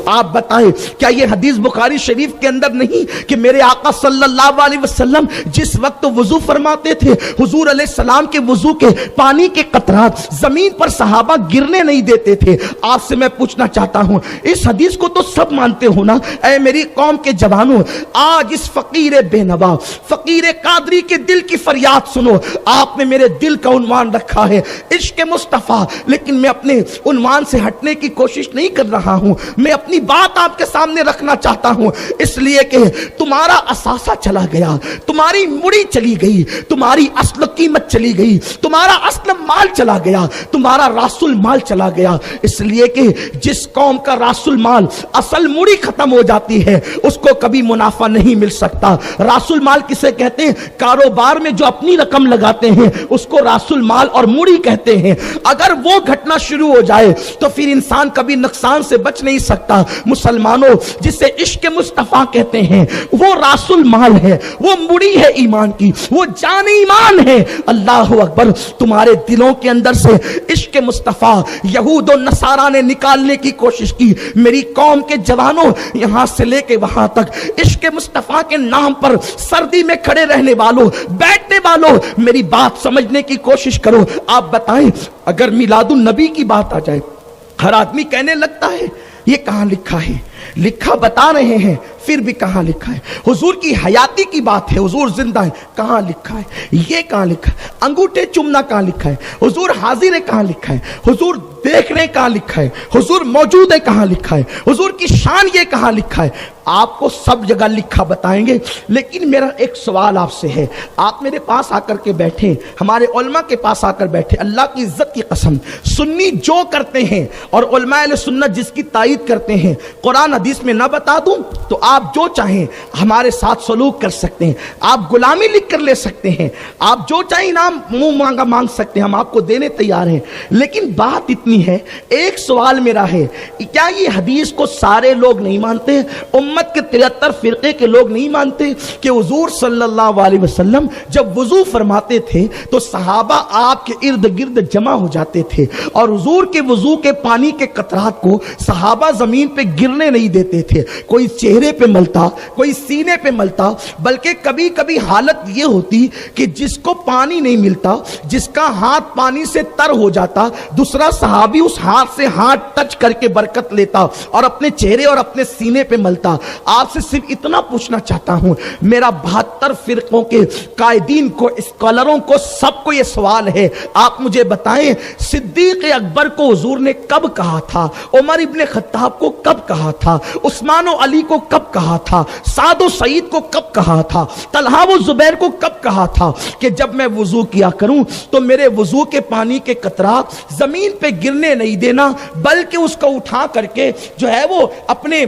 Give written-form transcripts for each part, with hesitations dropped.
آپ بتائیں کیا یہ حدیث بخاری شریف کے اندر نہیں کہ میرے آقا صلی اللہ علیہ وسلم جس وقت وضو فرماتے تھے حضور علیہ السلام کے وضو کے پانی کے قطرات زمین پر صحابہ گرنے نہیں دیتے تھے؟ آپ سے میں پوچھنا چاہتا ہوں، اس حدیث کو تو سب مانتے ہو نا؟ اے میری قوم کے جوانوں، آج اس فقیر بے نوا فقیر قادری کے دل کی فریاد سنو۔ آپ نے میرے دل کا عنوان رکھا ہے عشق مصطفیٰ، لیکن میں اپنے عنوان سے ہٹنے کی کوشش نہیں کر رہا ہوں، میں اپنی بات آپ کے سامنے رکھنا چاہتا ہوں، اس لیے کہ تمہارا اثاثہ چلا گیا، تمہاری مڑی چلی گئی، تمہاری اصل قیمت چلی گئی، تمہارا اصل مال چلا گیا، تمہارا راس المال چلا گیا۔ اس لیے کہ جس قوم کا راس المال اصل مڑی ختم ہو جاتی ہے اس کو کبھی منافع نہیں مل سکتا۔ راس المال کسے کہتے ہیں؟ کاروبار میں جو اپنی رقم لگاتے ہیں اس کو راس المال اور مڑی کہتے ہیں۔ اگر وہ گھٹنا شروع ہو جائے تو پھر انسان کبھی نقصان سے بچ نہیں سکتا۔ مسلمانوں، جسے عشق مصطفیٰ کہتے ہیں وہ راس المال ہے، وہ مڑی ہے ایمان کی، وہ جان ایمان ہے۔ اللہ اکبر، تمہارے دلوں کے اندر سے عشق مصطفیٰ یہود و نصارہ نے نکالنے کی کوشش کی۔ میری قوم کے جوانوں، یہاں سے لے کے وہاں تک عشق مصطفیٰ کے نام پر سردی میں کھڑے رہنے والوں، بیٹھنے والوں، میری بات سمجھنے کی کوشش کرو۔ آپ بتائیں، اگر میلاد النبی کی بات آ جائے، ہر آدمی کہنے لگتا ہے یہ کہاں لکھا ہے؟ لکھا بتا رہے ہیں، پھر بھی کہاں لکھا ہے؟ حضور کی حیاتی کی بات ہے، حضور زندہ ہے، کہاں لکھا ہے؟ یہ کہاں لکھا ہے؟ انگوٹھے چومنا کہاں لکھا ہے؟ حضور حاضر ہے کہاں لکھا ہے؟ حضور دیکھ رہے کہاں لکھا ہے؟ حضور موجود ہے کہاں لکھا ہے؟ حضور کی شان یہ کہاں لکھا ہے؟ آپ کو سب جگہ لکھا بتائیں گے، لیکن میرا ایک سوال آپ سے ہے۔ آپ میرے پاس آ کر کے بیٹھے، ہمارے علماء کے پاس آ کر بیٹھے، اللہ کی عزت کی قسم، سنی جو کرتے ہیں اور علماء اہل سنت جس کی تائید کرتے ہیں، قرآن حدیث میں نہ بتا دوں تو آپ جو چاہیں ہمارے ساتھ سلوک کر سکتے ہیں، آپ غلامی لکھ کر لے سکتے ہیں، آپ جو چاہیں انعام منہ مانگا مانگ سکتے ہیں، ہم آپ کو دینے تیار ہیں۔ لیکن بات اتنی ہے، ایک سوال میرا ہے، کیا یہ حدیث کو سارے لوگ نہیں مانتے؟ امت کے 73 فرقے کے لوگ نہیں مانتے کہ حضور صلی اللہ علیہ وسلم جب وضو فرماتے تھے تو صحابہ آپ کے ارد گرد جمع ہو جاتے تھے اور حضور کے وضو کے پانی کے قطرات کو صحابہ زمین پہ گرنے نہیں دیتے تھے؟ کوئی چہرے پہ ملتا، کوئی سینے پہ ملتا، بلکہ کبھی کبھی حالت یہ ہوتی کہ جس کو پانی نہیں ملتا، جس کا ہاتھ پانی سے تر ہو جاتا، دوسرا صحابی اس ہاتھ سے ہاتھ ٹچ کر کے برکت لیتا اور اپنے چہرے اور اپنے سینے پہ ملتا۔ آپ سے صرف اتنا پوچھنا چاہتا ہوں، میرا 72 فرقوں کے قائدین کو، اسکالروں کو، سب کو یہ سوال ہے، آپ مجھے بتائیں صدیق اکبر کو حضور نے کب کہا تھا؟ عمر ابن خطاب کو کب کہا تھا؟ عثمان و علی کو کب کہا تھا؟ سعد و سعید کو کب کہا تھا؟ طلحہ و زبیر کو کب کہا تھا کہ جب میں وضو کیا کروں تو میرے وضو کے پانی کے قطرات زمین پہ گرنے نہیں دینا، بلکہ اس کو اٹھا کر کے جو ہے وہ اپنے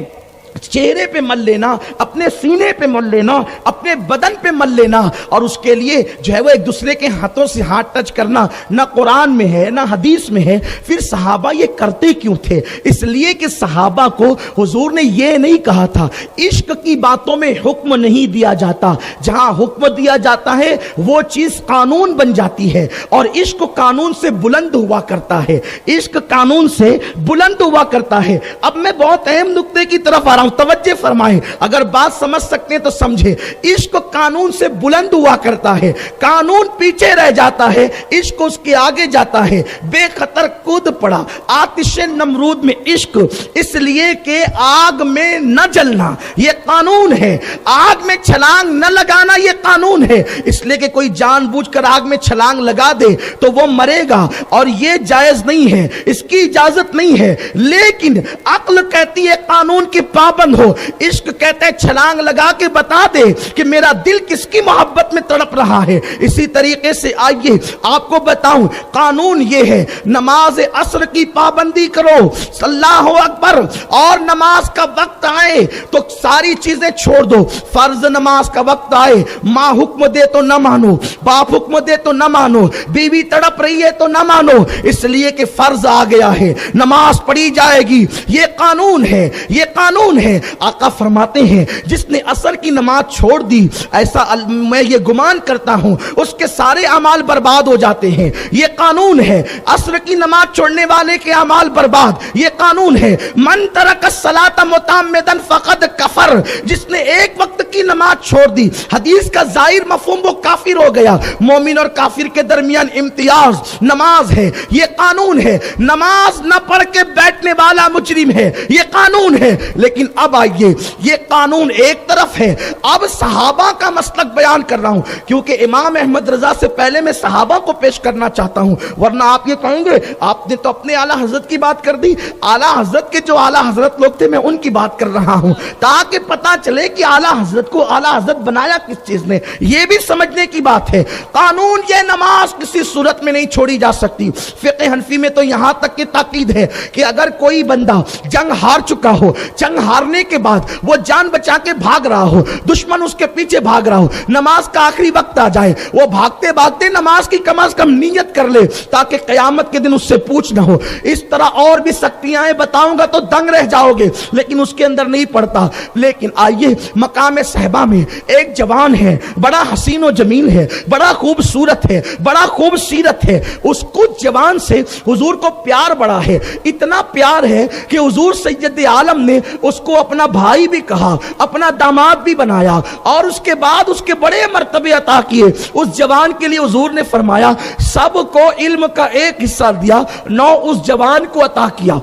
چہرے پہ مل لینا، اپنے سینے پہ مل لینا، اپنے بدن پہ مل لینا، اور اس کے لیے جو ہے وہ ایک دوسرے کے ہاتھوں سے ہاتھ ٹچ کرنا نہ قرآن میں ہے نہ حدیث میں ہے۔ پھر صحابہ یہ کرتے کیوں تھے؟ اس لیے کہ صحابہ کو حضور نے یہ نہیں کہا تھا، عشق کی باتوں میں حکم نہیں دیا جاتا، جہاں حکم دیا جاتا ہے وہ چیز قانون بن جاتی ہے، اور عشق قانون سے بلند ہوا کرتا ہے، عشق قانون سے بلند ہوا کرتا ہے۔ اب میں بہت اہم نقطے کی طرف آ رہا ہوں، توجہ فرمائیں، اگر بات سمجھ سکتے ہیں تو سمجھے۔ عشق قانون سے بلند ہوا کرتا ہے، قانون پیچھے رہ جاتا ہے، عشق اس کے آگے جاتا ہے۔ بے خطر کود پڑا آتش نمرود میں عشق، اس لیے کہ آگ میں نہ جلنا یہ قانون ہے، آگ میں چھلانگ نہ لگانا یہ قانون ہے۔ اس لیے کہ کوئی جان بوجھ کر آگ میں چھلانگ لگا دے تو وہ مرے گا، اور یہ جائز نہیں ہے، اس کی اجازت نہیں ہے۔ لیکن عقل کہتی ہے قانون کی پابند ہو، عشق کہتا ہے چھلانگ لگا کے بتا دے کہ میرا دل کس کی محبت میں تڑپ رہا ہے۔ اسی طریقے سے آئیے آپ کو بتاؤں، قانون یہ ہے نماز عصر کی پابندی کرو، اللہ اکبر، اور نماز کا وقت آئے تو ساری چیزیں چھوڑ دو۔ فرض نماز کا وقت آئے، ماں حکم دے تو نہ مانو، باپ حکم دے تو نہ مانو، بیوی تڑپ رہی ہے تو نہ مانو، اس لیے کہ فرض آ گیا ہے، نماز پڑھی جائے گی، یہ قانون ہے، یہ قانون ہے؟ آقا فرماتے ہیں جس نے عصر کی نماز چھوڑ دی، ایسا میں یہ گمان کرتا ہوں اس کے سارے اعمال برباد ہو جاتے ہیں۔ یہ قانون ہے، عصر کی نماز چھوڑنے والے کے اعمال برباد، یہ قانون ہے۔ من ترک الصلاۃ متعمدا فقد کفر، جس نے ایک وقت کی نماز چھوڑ دی، حدیث کا ظاہر مفہوم وہ کافر ہو گیا۔ مومن اور کافر کے درمیان امتیاز نماز ہے، یہ قانون ہے۔ نماز نہ پڑھ کے بیٹھنے والا مجرم ہے، یہ قانون ہے۔ لیکن اب آئیے، یہ قانون ایک طرف ہے، اب صحابہ کا مسلک بیان کر رہا ہوں، کیونکہ امام احمد رضا سے پہلے میں صحابہ کو پیش کرنا چاہتا ہوں، ورنہ آپ یہ کہیں گے آپ نے تو اپنے اعلیٰ حضرت کی بات کر دی۔ اعلیٰ حضرت کے جو اعلیٰ حضرت لوگ تھے میں ان کی بات کر رہا ہوں، تاکہ پتہ چلے کہ اعلیٰ حضرت کو اعلیٰ حضرت بنایا کس چیز نے، یہ بھی سمجھنے کی بات ہے۔ قانون یہ نماز کسی صورت میں نہیں چھوڑی جا سکتی۔ فقہ حنفی میں تو یہاں تک کی تاکید ہے کہ اگر کوئی بندہ جنگ ہار چکا ہو، جنگ ہارنے کے بعد وہ جان بچا کے بھاگ رہا ہو، دشمن اس کے پیچھے بھاگ رہا ہو، نماز کا آخری وقت آ جائے، وہ بھاگتے بھاگتے نماز کی کم از کم نیت کر لے تاکہ قیامت کے دن اس سے پوچھ نہ ہو۔ اس طرح اور بھی سختیاں بتاؤں گا تو دنگ رہ جاؤ گے، لیکن اس کے اندر نہیں پڑتا۔ لیکن آئیے، مقام صحبہ میں ایک جوان ہے، بڑا حسین و جمیل ہے، بڑا خوبصورت ہے، بڑا خوب سیرت ہے، اس کچھ جوان سے حضور کو پیار بڑا ہے، اتنا پیار ہے کہ حضور سید عالم نے اس کو اپنا بھائی بھی کہا، اپنا داماد بھی بنایا، اور اس کے بعد اس کے بڑے مرتبے عطا کیے۔ اس جوان کے لیے حضور نے فرمایا سب کو علم کا ایک حصہ دیا، 9 اس جوان کو عطا کیا۔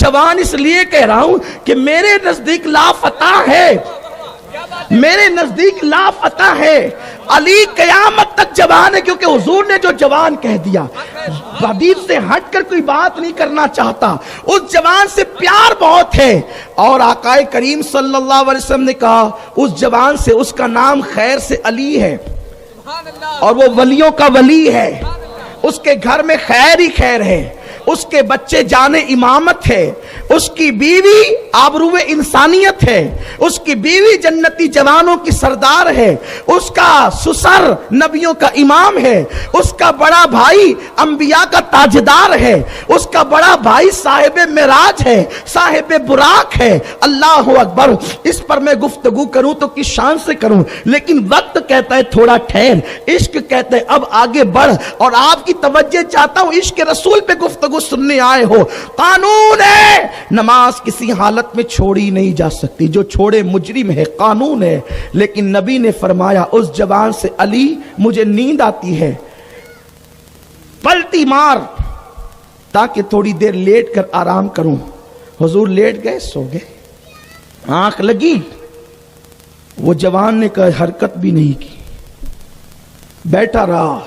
جوان اس لیے کہہ رہا ہوں کہ میرے نزدیک لافتہ ہے، میرے نزدیک لافتہ ہے۔ علی قیامت تک جوان ہے، کیونکہ حضور نے جو جوان کہہ دیا، حدیث سے ہٹ کر کوئی بات نہیں کرنا چاہتا۔ اس جوان سے پیار بہت ہے، اور آقا کریم صلی اللہ علیہ وسلم نے کہا اس جوان سے، اس کا نام خیر سے علی ہے، اور وہ ولیوں کا ولی ہے، اس کے گھر میں خیر ہی خیر ہے، اس کے بچے جان امامت ہے، اس کی بیوی آبرو انسانیت ہے، اس کی بیوی جنتی جوانوں کی سردار ہے، اس کا سسر نبیوں کا امام ہے، اس کا بڑا بھائی انبیاء کا تاجدار ہے، اس کا بڑا بھائی صاحب معراج ہے، صاحب براق ہے۔ اللہ اکبر۔ اس پر میں گفتگو کروں تو کس شان سے کروں، لیکن وقت کہتا ہے تھوڑا ٹھہر، عشق کہتا ہے اب آگے بڑھ، اور آپ کی توجہ چاہتا ہوں، عشق رسول پہ گفتگو سننے آئے ہو۔ قانون ہے، نماز کسی حالت میں چھوڑی نہیں جا سکتی، جو چھوڑے مجرم ہے، قانون ہے۔ لیکن نبی نے فرمایا اس جوان سے علی مجھے نیند آتی ہے، پلٹی مار تاکہ تھوڑی دیر لیٹ کر آرام کروں۔ حضور لیٹ گئے، سو گئے، آنکھ لگی، وہ جوان نے کہا حرکت بھی نہیں کی، بیٹھا رہا،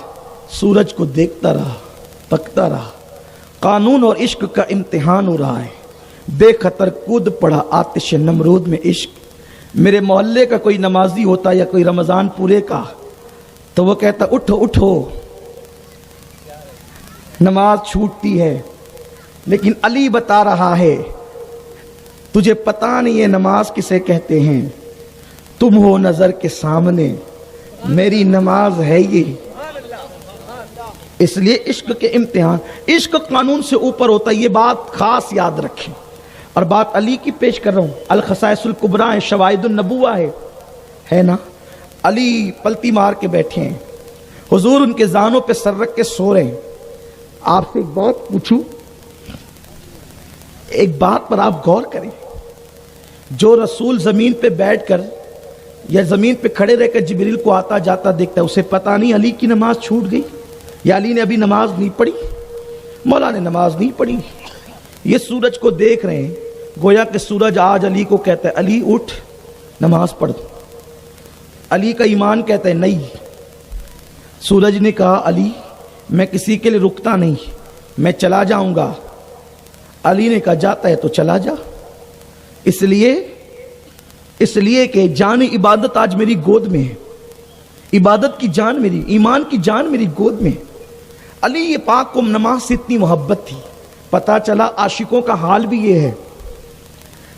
سورج کو دیکھتا رہا، تکتا رہا۔ قانون اور عشق کا امتحان ہو رہا ہے، بے خطر کود پڑا آتش نمرود میں عشق۔ میرے محلے کا کوئی نمازی ہوتا یا کوئی رمضان پورے کا تو وہ کہتا اٹھو اٹھو، نماز چھوٹتی ہے۔ لیکن علی بتا رہا ہے تجھے پتا نہیں ہے نماز کسے کہتے ہیں، تم ہو نظر کے سامنے، میری نماز ہے یہ۔ اس لیے عشق کے امتحان، عشق قانون سے اوپر ہوتا ہے، یہ بات خاص یاد رکھیں۔ اور بات علی کی پیش کر رہا ہوں، الخصائص الکبریٰ ہے، شواہد النبوہ ہے نا۔ علی پلتی مار کے بیٹھے ہیں، حضور ان کے زانوں پہ سر رکھ کے سو رہے ہیں۔ آپ سے ایک بات پوچھوں، ایک بات پر آپ غور کریں، جو رسول زمین پہ بیٹھ کر یا زمین پہ کھڑے رہ کر جبریل کو آتا جاتا دیکھتا ہے، اسے پتا نہیں علی کی نماز چھوٹ گئی، یا علی نے ابھی نماز نہیں پڑھی، مولا نے نماز نہیں پڑھی۔ یہ سورج کو دیکھ رہے ہیں، گویا کہ سورج آج علی کو کہتا ہے علی اٹھ نماز پڑھ۔ علی کا ایمان کہتا ہے نہیں۔ سورج نے کہا علی میں کسی کے لیے رکتا نہیں، میں چلا جاؤں گا۔ علی نے کہا جاتا ہے تو چلا جا، اس لیے کہ جان عبادت آج میری گود میں ہے، عبادت کی جان میری، ایمان کی جان میری گود میں۔ علی یہ پاک کو نماز سے اتنی محبت تھی، پتا چلا عاشقوں کا حال بھی یہ ہے۔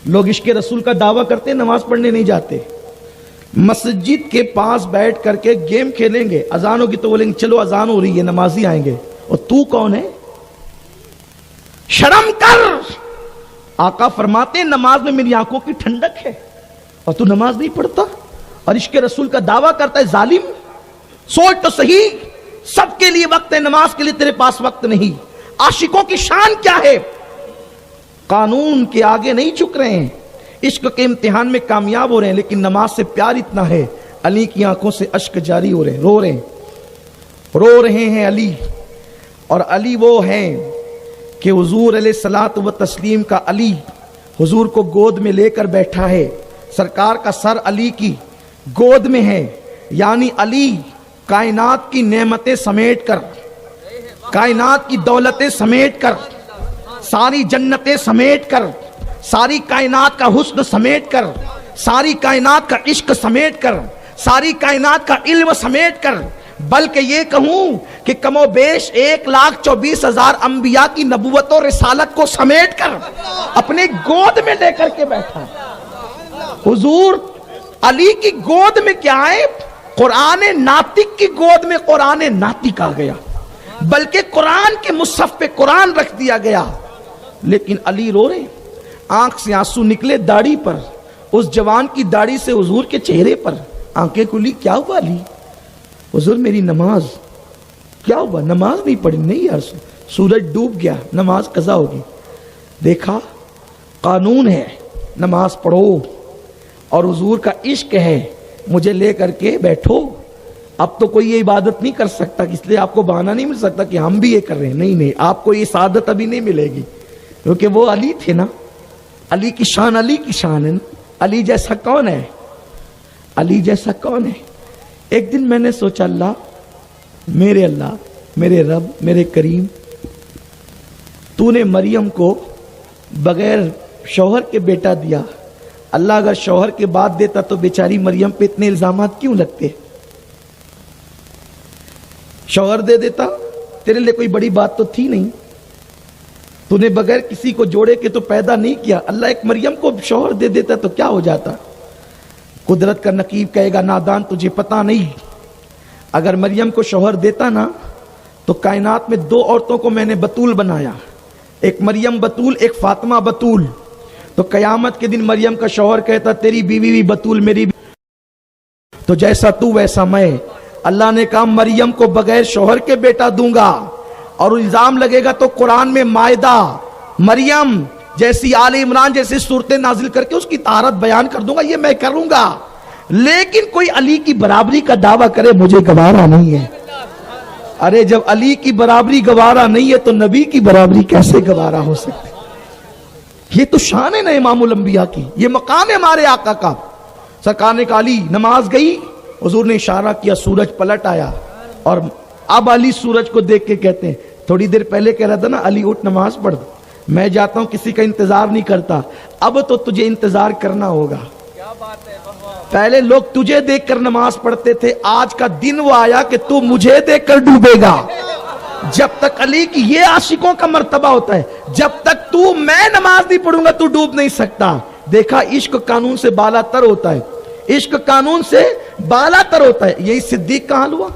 لوگ عشق رسول کا دعویٰ کرتے ہیں، نماز پڑھنے نہیں جاتے، مسجد کے پاس بیٹھ کر کے گیم کھیلیں گے، اذان ہوگی تو بولیں گے چلو اذان ہو رہی ہے نمازی آئیں گے، اور تو کون ہے؟ شرم کر، آقا فرماتے ہیں نماز میں میری آنکھوں کی ٹھنڈک ہے اور تو نماز نہیں پڑھتا اور عشق رسول کا دعویٰ کرتا ہے ظالم. سوچ تو صحیح, سب کے لیے وقت ہے, نماز کے لیے تیرے پاس وقت نہیں. عاشقوں کی شان کیا ہے؟ قانون کے آگے نہیں جھک رہے ہیں, عشق کے امتحان میں کامیاب ہو رہے ہیں, لیکن نماز سے پیار اتنا ہے علی کی آنکھوں سے اشک جاری ہو رہے ہیں, رو رہے ہیں علی. اور علی وہ ہیں کہ حضور علیہ الصلوۃ و تسلیم کا علی حضور کو گود میں لے کر بیٹھا ہے, سرکار کا سر علی کی گود میں ہے. یعنی علی کائنات کی نعمتیں سمیٹ کر, کائنات کی دولتیں سمیٹ کر, ساری جنتیں سمیٹ کر, ساری کائنات کا حسن سمیٹ کر, ساری کائنات کا عشق سمیٹ کر, ساری کائنات کا علم سمیٹ کر, بلکہ یہ کہوں کہ کم و بیش 1,24,000 انبیاء کی نبوت و رسالت کو سمیٹ کر اپنے گود میں لے کر کے بیٹھا. حضور علی کی گود میں کیا ہے؟ قرآن ناطق کی گود میں قرآن ناطق آ گیا, بلکہ قرآن کے مصحف پہ قرآن رکھ دیا گیا. لیکن علی رو رہے, آنکھ سے آنسو نکلے داڑھی پر, اس جوان کی داڑھی سے حضور کے چہرے پر آنکھیں کھلی. کیا ہوا علی؟ حضور میری نماز. کیا ہوا؟ نماز نہیں پڑھی. نہیں یار, سورج ڈوب گیا, نماز قضا ہوگی. دیکھا قانون ہے, نماز پڑھو, اور حضور کا عشق ہے, مجھے لے کر کے بیٹھو. اب تو کوئی یہ عبادت نہیں کر سکتا, اس لیے آپ کو بہانہ نہیں مل سکتا کہ ہم بھی یہ کر رہے ہیں. نہیں, آپ کو یہ سعادت ابھی نہیں ملے گی, کیونکہ وہ علی تھے نا. علی کی شان علی کی شان ہے نا. علی جیسا کون ہے؟ علی جیسا کون ہے؟ ایک دن میں نے سوچا اللہ, میرے رب, میرے کریم, تو نے مریم کو بغیر شوہر کے بیٹا دیا. اللہ اگر شوہر کے بعد دیتا تو بیچاری مریم پہ اتنے الزامات کیوں لگتے؟ شوہر دے دیتا, تیرے لیے کوئی بڑی بات تو تھی نہیں. تو نے بغیر کسی کو جوڑے کے تو پیدا نہیں کیا. اللہ ایک مریم کو شوہر دے دیتا تو کیا ہو جاتا؟ قدرت کا نقیب کہے گا نادان تجھے پتا نہیں. اگر مریم کو شوہر دیتا نا تو کائنات میں 2 عورتوں کو میں نے بطول بنایا, ایک مریم بطول, ایک فاطمہ بطول. تو قیامت کے دن مریم کا شوہر کہتا تیری بیوی بھی بطول, میری بھی, تو جیسا تو ویسا میں. اللہ نے کہا مریم کو بغیر شوہر کے بیٹا دوں گا, اور الزام لگے گا تو قرآن میں مائدہ مریم جیسی, آل عمران جیسی صورتیں نازل کر کے اس کی طہارت بیان کر دوں گا. یہ میں کروں گا. لیکن کوئی علی کی برابری کا دعویٰ کرے مجھے گوارا نہیں ہے. ارے جب علی کی برابری گوارا نہیں ہے تو نبی کی برابری کیسے گوارا ہو سکتی؟ یہ تو شان ہے نا امام الانبیاء کی, یہ مقام ہے ہمارے آقا کا. سرکار نے کہا علی نماز گئی, حضور نے اشارہ کیا, سورج پلٹ آیا. اور اب علی سورج کو دیکھ کے کہتے ہیں, تھوڑی دیر پہلے کہہ رہا تھا نا علی اٹھ نماز پڑھ, میں جاتا ہوں کسی کا انتظار نہیں کرتا, اب تو تجھے انتظار کرنا ہوگا. پہلے لوگ تجھے دیکھ کر نماز پڑھتے تھے, آج کا دن وہ آیا کہ تو مجھے دیکھ کر ڈوبے گا. جب تک علی کی یہ عاشقوں کا مرتبہ ہوتا ہے, جب تک تو میں نماز نہیں پڑھوں گا تو ڈوب نہیں سکتا. دیکھا عشق قانون سے بالا تر ہوتا ہے, عشق قانون سے بالا تر ہوتا ہے. یہی صدیق کا حال ہوا.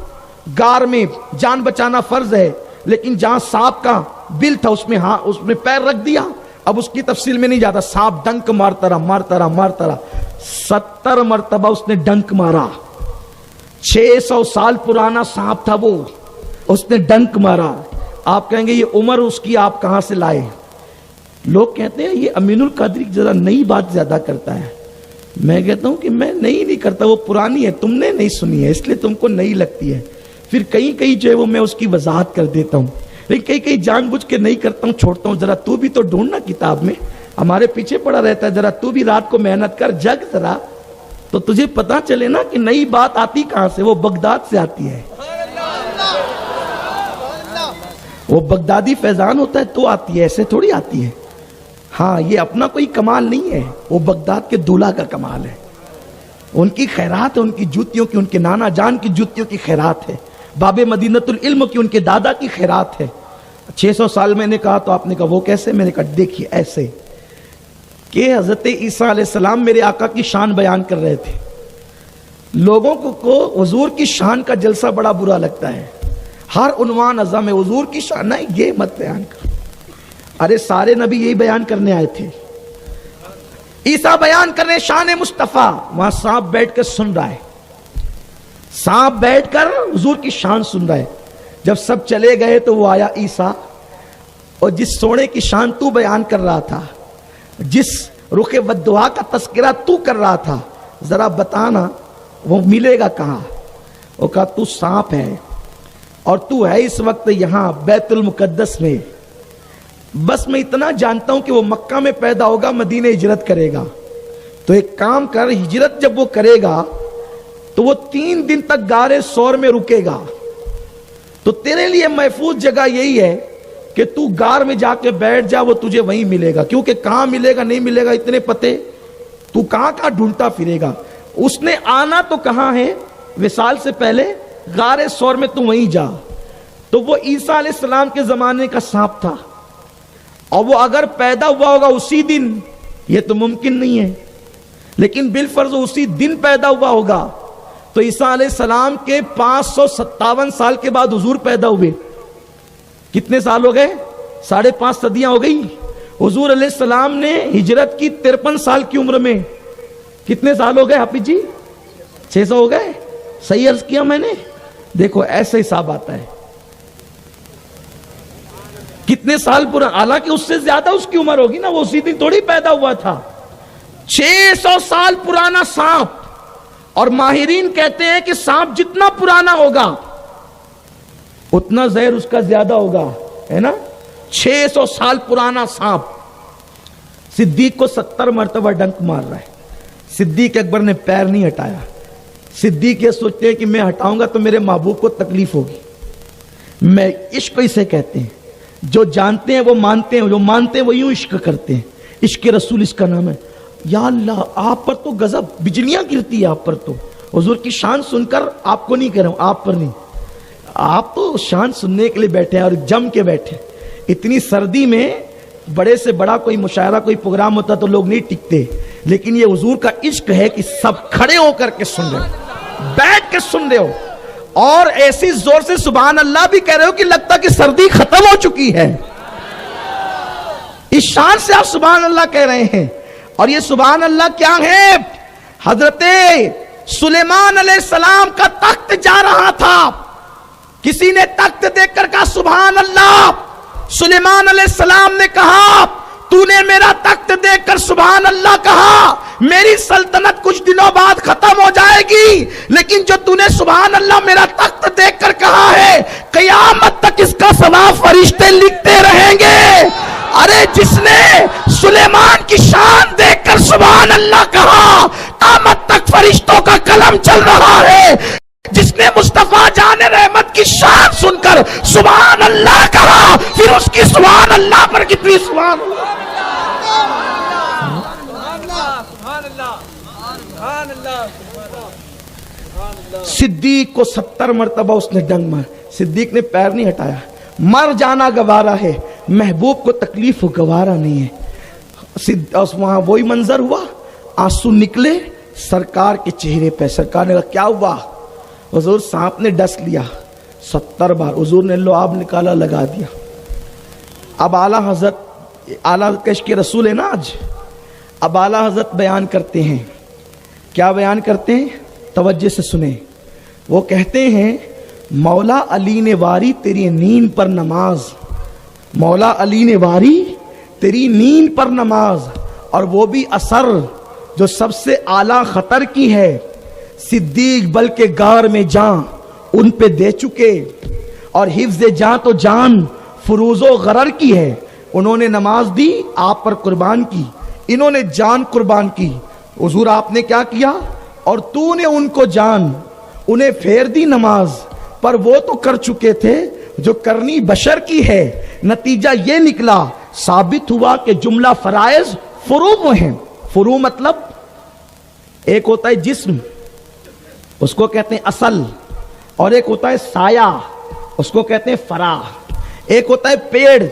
غار میں جان بچانا فرض ہے, لیکن جہاں سانپ کا بل تھا اس میں پیر رکھ دیا. اب اس کی تفصیل میں نہیں جاتا, سانپ ڈنک مارتا رہا 70 مرتبہ اس نے ڈنک مارا. 600 سال پرانا سانپ تھا وہ, اس نے ڈنک مارا. آپ کہیں گے یہ عمر اس کی آپ کہاں سے لائے؟ لوگ کہتے ہیں یہ امین القادری ذرا نئی بات زیادہ کرتا ہے. میں کہتا ہوں کہ میں نہیں کرتا, وہ پرانی ہے, تم نے نہیں سنی ہے اس لیے تم کو نئی لگتی ہے. پھر کہیں جو ہے وہ میں اس کی وضاحت کر دیتا ہوں, لیکن کہیں جان بوجھ کے نہیں کرتا ہوں, چھوڑتا ہوں. ذرا تو بھی تو ڈھونڈنا کتاب میں, ہمارے پیچھے پڑا رہتا ہے, ذرا تو بھی رات کو محنت کر, جگ ذرا, تو تجھے پتا چلے نا کہ نئی بات آتی کہاں سے. وہ بغداد سے آتی ہے, وہ بغدادی فیضان ہوتا ہے تو آتی ہے, ایسے تھوڑی آتی ہے. ہاں یہ اپنا کوئی کمال نہیں ہے, وہ بغداد کے دولہا کا کمال ہے. ان کی خیرات ہے, ان کی جوتیوں کی, ان کے نانا جان کی جوتیوں کی خیرات ہے, باب مدینۃ العلم کی ان کے دادا کی خیرات ہے. 600 سال میں نے کہا تو آپ نے کہا وہ کیسے؟ میں نے کہا دیکھیے ایسے کہ حضرت عیسیٰ علیہ السلام میرے آقا کی شان بیان کر رہے تھے. لوگوں کو حضور کی شان کا جلسہ بڑا برا لگتا ہے, ہر عنوان اعظم ہے حضور کی شان, نہیں یہ مت بیان کر. ارے سارے نبی یہی بیان کرنے آئے تھے, عیسیٰ بیان کر رہے شان مصطفیٰ، وہاں سانپ بیٹھ کر سن رہا ہے، سانپ بیٹھ کر حضور کی شان سن رہا ہے۔ جب سب چلے گئے تو وہ آیا عیسیٰ، اور جس سونے کی شان تو بیان کر رہا تھا، جس رخ والدعا کا تذکرہ تو کر رہا تھا، ذرا بتانا وہ ملے گا کہاں؟ وہ کہا تو سانپ ہے اور تو ہے اس وقت یہاں بیت المقدس میں، بس میں اتنا جانتا ہوں کہ وہ مکہ میں پیدا ہوگا، مدینہ ہجرت کرے گا، تو ایک کام کر، ہجرت جب وہ کرے گا تو وہ 3 دن تک غار ثور میں رکے گا، تو تیرے لیے محفوظ جگہ یہی ہے کہ تو غار میں جا کے بیٹھ جا، وہ تجھے وہیں ملے گا، کیونکہ کہاں ملے گا نہیں ملے گا اتنے پتے تو کہاں کہاں ڈھونڈتا پھرے گا۔ اس نے آنا تو کہاں ہے؟ وصال سے پہلے غار ثور میں، تو وہیں جا۔ تو وہ عیسیٰ علیہ السلام کے زمانے کا سانپ تھا، اور وہ اگر پیدا ہوا ہوگا اسی دن، یہ تو ممکن نہیں ہے، لیکن بالفرض اسی دن پیدا ہوا ہوگا، تو عیسیٰ علیہ السلام کے 557 سال کے بعد حضور پیدا ہوئے۔ کتنے سال ہو گئے؟ 5.5 صدیاں ہو گئی۔ حضور علیہ السلام نے ہجرت کی 53 سال کی عمر میں، کتنے سال ہو گئے حافظ جی؟ 600 ہو گئے؟ صحیح عرض کیا میں نے؟ دیکھو ایسا حساب آتا ہے، کتنے سال پرانا، حالانکہ اس سے زیادہ اس کی عمر ہوگی نا، وہ اسی دن تھوڑی پیدا ہوا تھا۔ 600 سال پرانا سانپ، اور ماہرین کہتے ہیں کہ سانپ جتنا پرانا ہوگا اتنا زہر اس کا زیادہ ہوگا، ہے نا؟ 600 سال پرانا سانپ صدیق کو 70 مرتبہ ڈنک مار رہا ہے، صدیق اکبر نے پیر نہیں ہٹایا۔ صدیق یہ سوچتے ہیں کہ میں ہٹاؤں گا تو میرے محبوب کو تکلیف ہوگی۔ میں عشق اسے کہتے ہیں، جو جانتے ہیں وہ مانتے ہیں، جو مانتے ہیں وہ یوں عشق کرتے ہیں، عشق رسول اس کا نام ہے۔ یا اللہ، آپ پر تو غضب، بجلیاں گرتی ہے آپ پر، تو حضور کی شان سن کر، آپ کو نہیں کہہ رہا ہوں، آپ پر نہیں، آپ تو شان سننے کے لیے بیٹھے ہیں اور جم کے بیٹھے۔ اتنی سردی میں بڑے سے بڑا کوئی مشاعرہ کوئی پروگرام ہوتا تو لوگ نہیں ٹکتے، لیکن یہ حضور کا عشق ہے کہ سب کھڑے ہو کر کے سن رہے ہو، بیٹھ کے سن رہے ہو، اور ایسی زور سے سبحان اللہ بھی کہہ رہے ہو کہ لگتا کہ سردی ختم ہو چکی ہے۔ اس شان سے آپ سبحان اللہ کہہ رہے ہیں، اور یہ سبحان اللہ کیا ہے؟ حضرت سلیمان علیہ السلام کا تخت جا رہا تھا، کسی نے تخت دیکھ کر کہا سبحان اللہ، سلیمان علیہ السلام نے کہا تو نے میرا تخت دیکھ کر سبحان اللہ کہا، میری سلطنت کچھ دنوں بعد ختم ہو جائے گی، لیکن جو تو نے سبحان اللہ میرا تخت دیکھ کر کہا ہے، قیامت تک اس کا ثواب فرشتے لکھتے رہیں گے۔ ارے جس نے سلیمان کی شان دیکھ کر سبحان اللہ کہا، قیامت تک فرشتوں کا قلم چل رہا ہے۔ جس نے مصطفیٰ جان رحمت کی شان سن کر سبحان اللہ کہا، پھر اس کی سبحان اللہ پر کتنی سبحان اللہ۔ صدیق کو 70 مرتبہ اس نے ڈنگ مار، صدیق نے پیر نہیں ہٹایا، مر جانا گوارا ہے، محبوب کو تکلیف گوارا نہیں ہے۔ وہاں وہی منظر ہوا، آنسو نکلے سرکار کے چہرے پہ، سرکار نے کہا کیا ہوا؟ حضور سانپ نے ڈس لیا 70 بار، حضور نے لعاب نکالا لگا دیا۔ اب اعلیٰ حضرت کش کے رسول ہے نا آج، اب اعلیٰ حضرت بیان کرتے ہیں، کیا بیان کرتے ہیں؟ توجہ سے سنیں۔ وہ کہتے ہیں مولا علی نے واری تیری نیند پر نماز، مولا علی نے واری تیری نیند پر نماز، اور وہ بھی اثر جو سب سے اعلیٰ خطر کی ہے، صدیق بلکہ غار میں جان ان پہ دے چکے، اور حفظ جان تو جان فروز و غرر کی ہے۔ انہوں نے نماز دی، آپ پر قربان کی، انہوں نے جان قربان کی، حضور آپ نے کیا کیا؟ اور تو نے ان کو جان، انہیں پھیر دی نماز، پر وہ تو کر چکے تھے جو کرنی بشر کی ہے۔ نتیجہ یہ نکلا، ثابت ہوا کہ جملہ فرائض فروع ہیں۔ فروع مطلب ایک ہوتا ہے جسم، اس کو کہتے ہیں اصل، اور ایک ہوتا ہے سایہ، اس کو کہتے ہیں فرع، ایک ہوتا ہے پیڑ،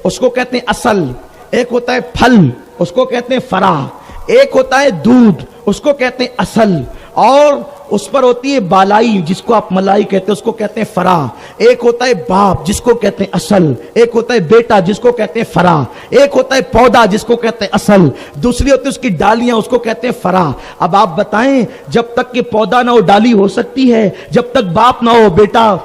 اس کو کہتے ہیں اصل، ایک ہوتا ہے پھل، اس کو کہتے ہیں فرع، ایک ہوتا ہے دودھ، اس کو کہتے ہیں اصل، اور اس پر ہوتی ہے بالائی جس کو آپ ملائی کہتے ہیں، اس کو کہتے ہیں فرا. ایک ہوتا ہے باپ جس کو کہتے ہیں اصل. ایک ہوتا ہے بیٹا جس کو کہتے ہیں فرا. ایک ہوتا ہے پودا جس کو کہتے ہیں اصل. دوسری ہوتی ہے اس کی ڈالیاں، اس کو کہتے ہیں فرا. اب آپ بتائیں جب تک کہ پودا نہ ہو ڈالی ہو سکتی ہے؟ جب تک باپ نہ ہو بیٹا،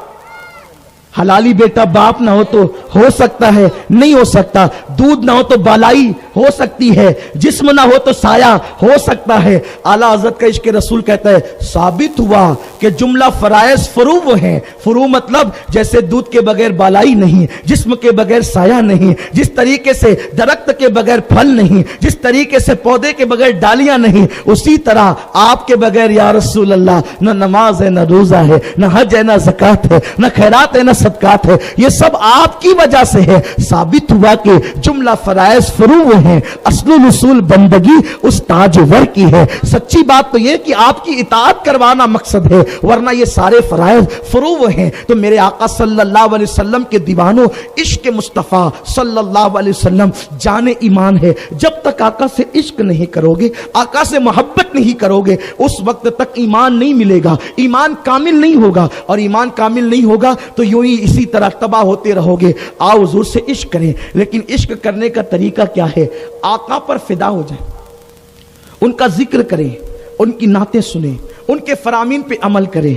حلالی بیٹا باپ نہ ہو تو ہو سکتا ہے؟ نہیں ہو سکتا. دودھ نہ ہو تو بالائی ہو سکتی ہے، جسم نہ ہو تو سایہ ہو سکتا ہے. اعلیٰ حضرت کا عشق رسول کہتا ہے ثابت ہوا کہ جملہ فرائض فرو وہ ہیں. فرو مطلب جیسے دودھ کے بغیر بالائی نہیں، جسم کے بغیر سایہ نہیں، جس طریقے سے درخت کے بغیر پھل نہیں، جس طریقے سے پودے کے بغیر ڈالیاں نہیں، اسی طرح آپ کے بغیر یا رسول اللہ نہ نماز ہے، نہ روزہ ہے، نہ حج ہے، نہ زکات ہے، نہ خیرات ہے، نہ صدقات ہے. یہ سب آپ کی وجہ سے ہے. ثابت ہوا کہ جملہ فرائض فرو ہیں، اصل الاصول بندگی اس تاجور کی ہے. سچی بات تو یہ کہ آپ کی اطاعت کروانا مقصد ہے، ورنہ یہ سارے فرائض فرو ہیں. تو میرے آقا صلی اللہ علیہ وسلم کے دیوانوں، عشق مصطفیٰ صلی اللہ علیہ وسلم جان ایمان ہے. جب تک آقا سے عشق نہیں کرو گے، آقا سے محبت نہیں کرو گے، اس وقت تک ایمان نہیں ملے گا، ایمان کامل نہیں ہوگا. اور ایمان کامل نہیں ہوگا تو یوں ہی اسی طرح تباہ ہوتے رہو گے. آؤ حضور سے عشق کریں، لیکن عشق کرنے کا طریقہ کیا ہے؟ آقا پر فدا ہو جائیں، ان کا ذکر کریں، ان کی نعتیں سنیں، ان کے فرامین پہ عمل کریں.